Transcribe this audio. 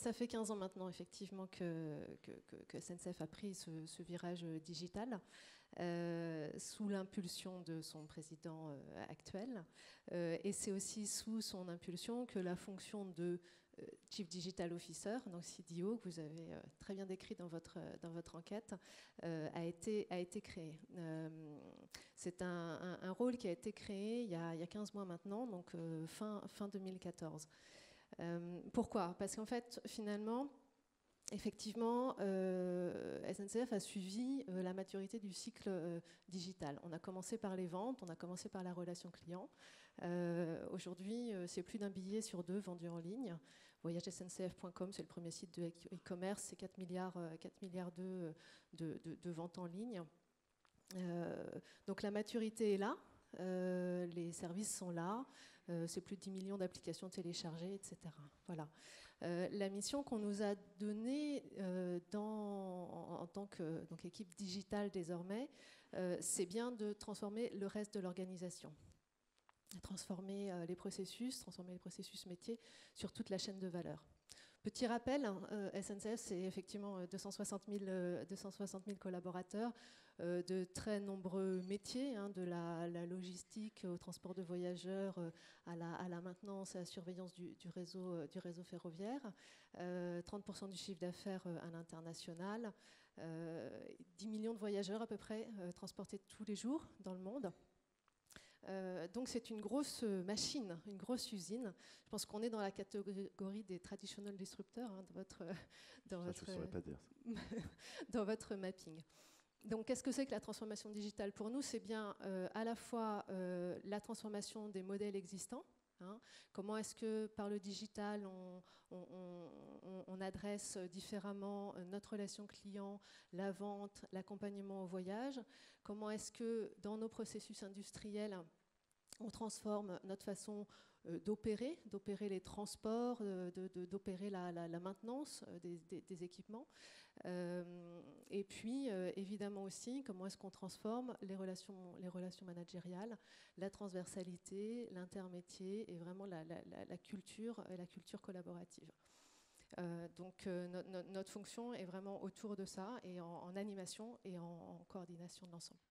ça fait 15 ans maintenant, effectivement, que SNCF a pris ce virage digital, sous l'impulsion de son président actuel. Et c'est aussi sous son impulsion que la fonction de Chief Digital Officer, donc CDO, que vous avez très bien décrit dans votre enquête, a été créée. C'est un rôle qui a été créé il y a 15 mois maintenant, donc fin 2014. Pourquoi? Parce qu'en fait, finalement, effectivement, SNCF a suivi la maturité du cycle digital. On a commencé par les ventes, on a commencé par la relation client. Aujourd'hui, c'est plus d'un billet sur deux vendu en ligne. VoyageSNCF.com, c'est le premier site de e-commerce, c'est 4 milliards de ventes en ligne. Donc la maturité est là, les services sont là, c'est plus de 10 millions d'applications téléchargées, etc. Voilà. La mission qu'on nous a donnée en tant qu'équipe digitale désormais, c'est bien de transformer le reste de l'organisation. Transformer les processus métiers sur toute la chaîne de valeur. Petit rappel, SNCF, c'est effectivement 260 000 collaborateurs, de très nombreux métiers, de la logistique au transport de voyageurs, à la maintenance et à la surveillance du réseau ferroviaire, 30% du chiffre d'affaires à l'international, 10 millions de voyageurs à peu près transportés tous les jours dans le monde. Donc c'est une grosse machine, une grosse usine. Je pense qu'on est dans la catégorie des traditional disruptors dans votre mapping. Donc qu'est-ce que c'est que la transformation digitale? Pour nous, c'est bien à la fois la transformation des modèles existants. Comment est-ce que par le digital, on adresse différemment notre relation client, la vente, l'accompagnement au voyage? Comment est-ce que dans nos processus industriels, on transforme notre façon d'opérer les transports, d'opérer la maintenance des équipements. Et puis, évidemment aussi, comment est-ce qu'on transforme les relations managériales, la transversalité, l'intermétier et vraiment la culture collaborative. Donc, notre fonction est vraiment autour de ça et en animation et en coordination de l'ensemble.